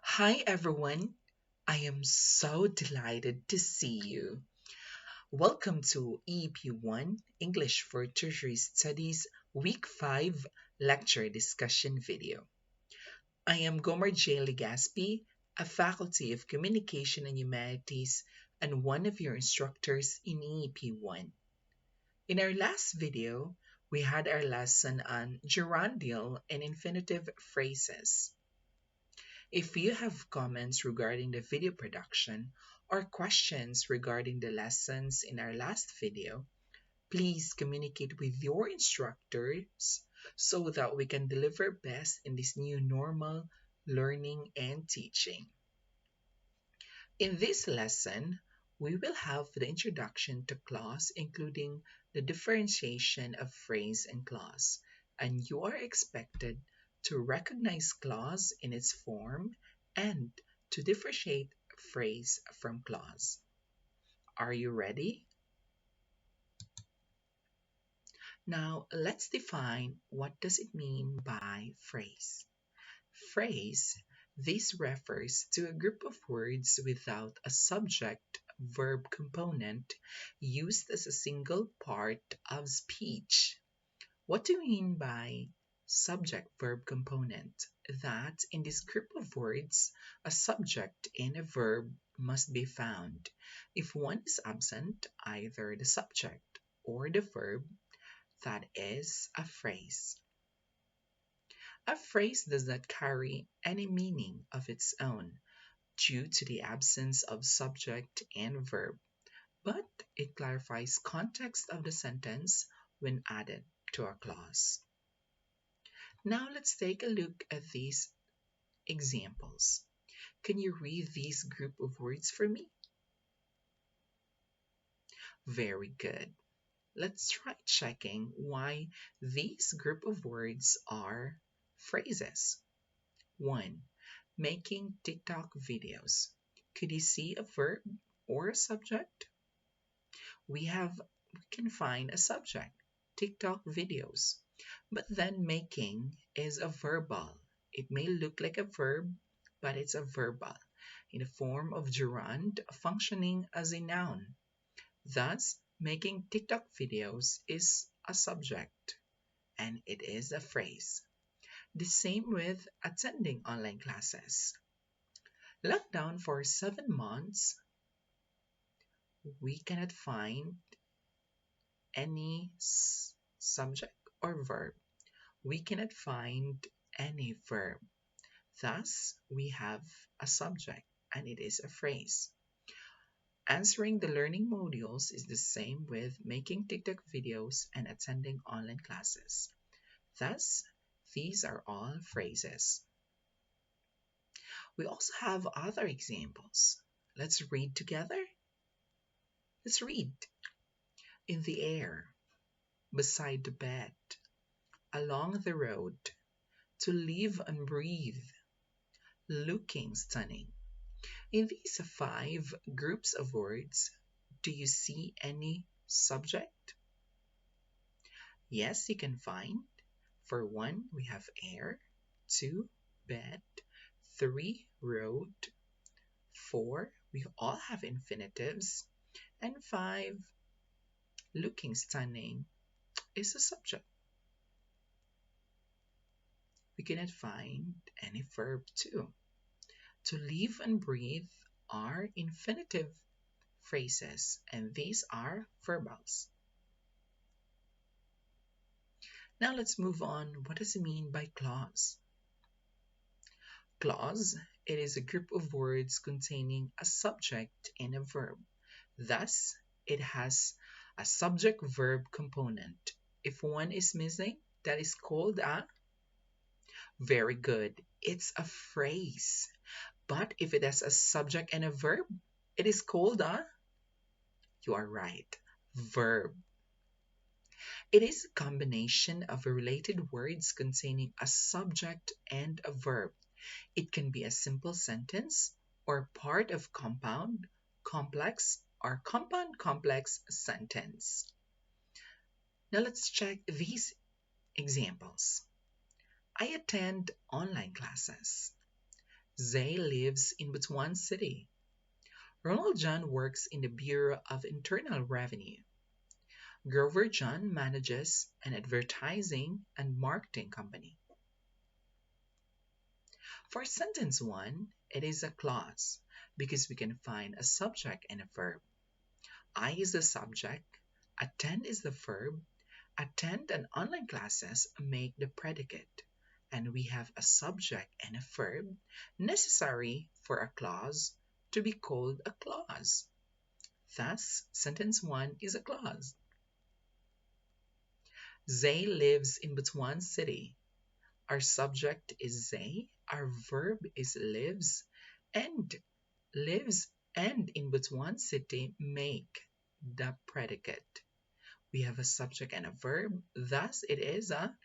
Hi everyone, I am so delighted to see you. Welcome to EEP1 English for Tertiary Studies Week 5 lecture discussion video. I am Gomer J. Legaspi, a faculty of Communication and Humanities and one of your instructors in EEP1. In our last video, we had our lesson on gerundial and infinitive phrases. If you have comments regarding the video production or questions regarding the lessons in our last video, please communicate with your instructors so that we can deliver best in this new normal learning and teaching. In this lesson, we will have the introduction to clause, including the differentiation of phrase and clause, and you are expected to recognize clause in its form and to differentiate phrase from clause. Are you ready? Now, let's define what does it mean by phrase. Phrase, this refers to a group of words without a subject-verb component used as a single part of speech. What do we mean by subject-verb component? That in this group of words, a subject and a verb must be found. If one is absent, either the subject or the verb, that is a phrase. A phrase does not carry any meaning of its own due to the absence of subject and verb, but it clarifies context of the sentence when added to a clause. Now let's take a look at these examples. Can you read these group of words for me? Very good. Let's try checking why these group of words are phrases. 1. Making TikTok videos. Could you see a verb or a subject? We can find a subject, TikTok videos. But then making is a verbal. It may look like a verb, but it's a verbal in the form of gerund functioning as a noun. Thus, making TikTok videos is a subject and it is a phrase. The same with attending online classes. Lockdown for 7 months, we cannot find any subject or verb. We cannot find any verb. Thus, we have a subject and it is a phrase. Answering the learning modules is the same with making TikTok videos and attending online classes. Thus, these are all phrases. We also have other examples. Let's read together. Let's read. In the air, beside the bed, along the road, to live and breathe, looking stunning. In these 5 groups of words, do you see any subject? Yes, you can find. For 1, we have air, 2, bed, 3, road, 4, we all have infinitives, and 5, looking stunning is a subject. We cannot find any verb too. To live and breathe are infinitive phrases, and these are verbals. Now let's move on. What does it mean by clause? Clause, it is a group of words containing a subject and a verb. Thus, it has a subject-verb component. If one is missing, that is called a very good. It's a phrase. But if it has a subject and a verb, it is called a, you are right, verb. It is a combination of related words containing a subject and a verb. It can be a simple sentence or part of compound, complex, or compound complex sentence. Now let's check these examples. I attend online classes. Zay lives in Butuan City. Ronald John works in the Bureau of Internal Revenue. Grover John manages an advertising and marketing company. For sentence 1, it is a clause because we can find a subject and a verb. I is the subject, attend is the verb, attend and online classes make the predicate, and we have a subject and a verb necessary for a clause to be called a clause. Thus, sentence 1 is a clause. Zay lives in Butuan City. Our subject is Zay, our verb is and lives and in Butuan City make the predicate. We have a subject and a verb, thus it is a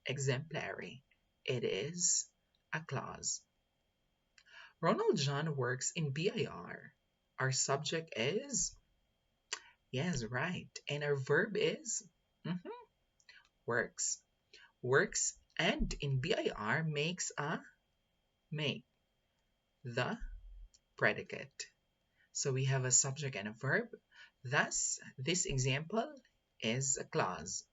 exemplary. It is a clause. Ronald John works in BIR. Our subject is, yes, right, and our verb is mhm, works. Works and in BIR makes a make the predicate. So we have a subject and a verb. Thus, this example is a clause.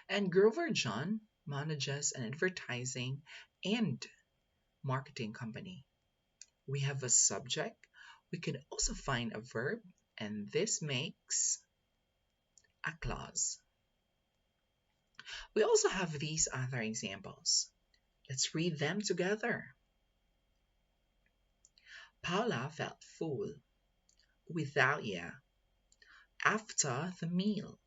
And Grover John manages an advertising and marketing company. We have a subject. We can also find a verb, and this makes a clause. We also have these other examples. Let's read them together. Paula felt full without you after the meal.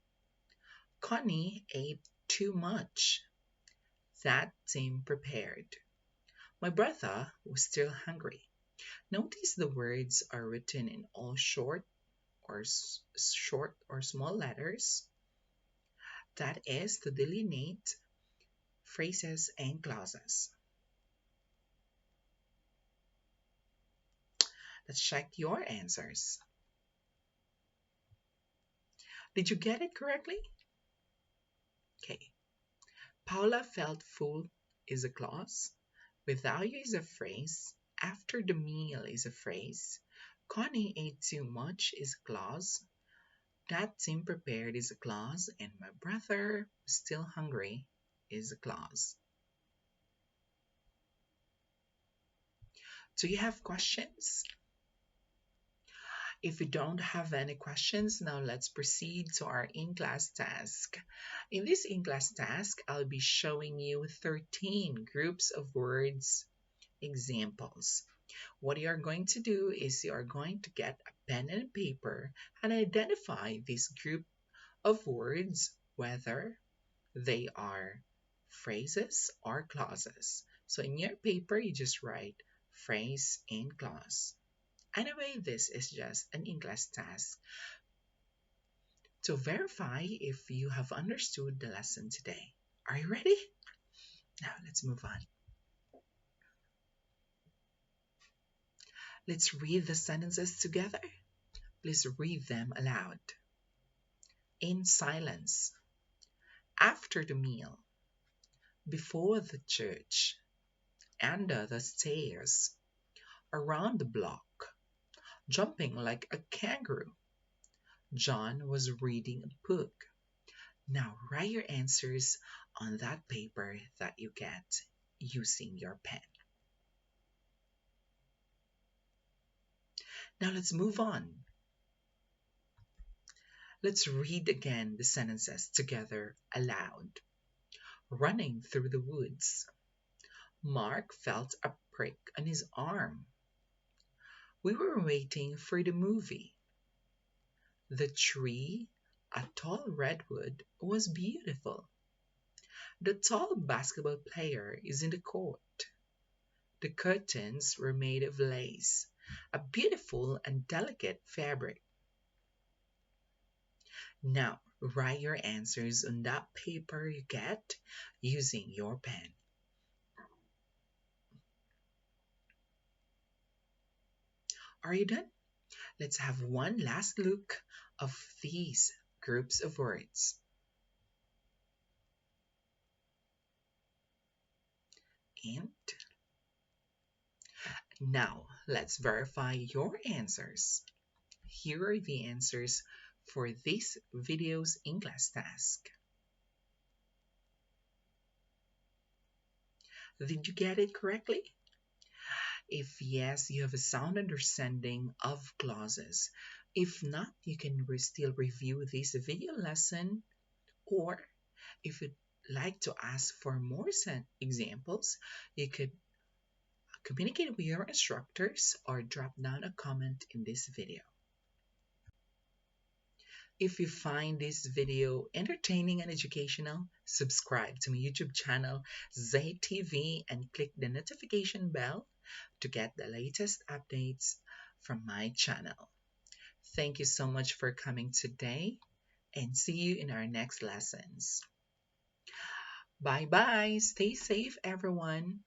Connie ate too much. That seemed prepared. My brother was still hungry. Notice the words are written in all short or small letters. That is to delineate phrases and clauses. Let's check your answers. Did you get it correctly? Okay. Paula felt full is a clause. Without you is a phrase. After the meal is a phrase. Connie ate too much is a clause. That seemed prepared is a clause. And my brother was still hungry is a clause. Do you have questions? If you don't have any questions, now let's proceed to our in-class task. In this in-class task, I'll be showing you 13 groups of words examples. What you are going to do is you are going to get a pen and paper and identify this group of words, whether they are phrases or clauses. So in your paper, you just write phrase and clause. Anyway, this is just an in-class task to verify if you have understood the lesson today. Are you ready? Now let's move on. Let's read the sentences together. Please read them aloud. In silence. After the meal. Before the church. Under the stairs. Around the block. Jumping like a kangaroo. John was reading a book. Now write your answers on that paper that you get using your pen. Now let's move on. Let's read again the sentences together aloud. Running through the woods. Mark felt a prick on his arm. We were waiting for the movie. The tree, a tall redwood, was beautiful. The tall basketball player is in the court. The curtains were made of lace, a beautiful and delicate fabric. Now, write your answers on that paper you get using your pen. Are you done? Let's have one last look of these groups of words. And Now, let's verify your answers. Here are the answers for this video's in-class task. Did you get it correctly? If yes, you have a sound understanding of clauses. If not, you can still review this video lesson, or if you'd like to ask for more examples, you could communicate with your instructors or drop down a comment in this video. If you find this video entertaining and educational, subscribe to my YouTube channel, ZayTV, and click the notification bell to get the latest updates from my channel. Thank you so much for coming today, and see you in our next lessons. Bye bye. Stay safe, everyone.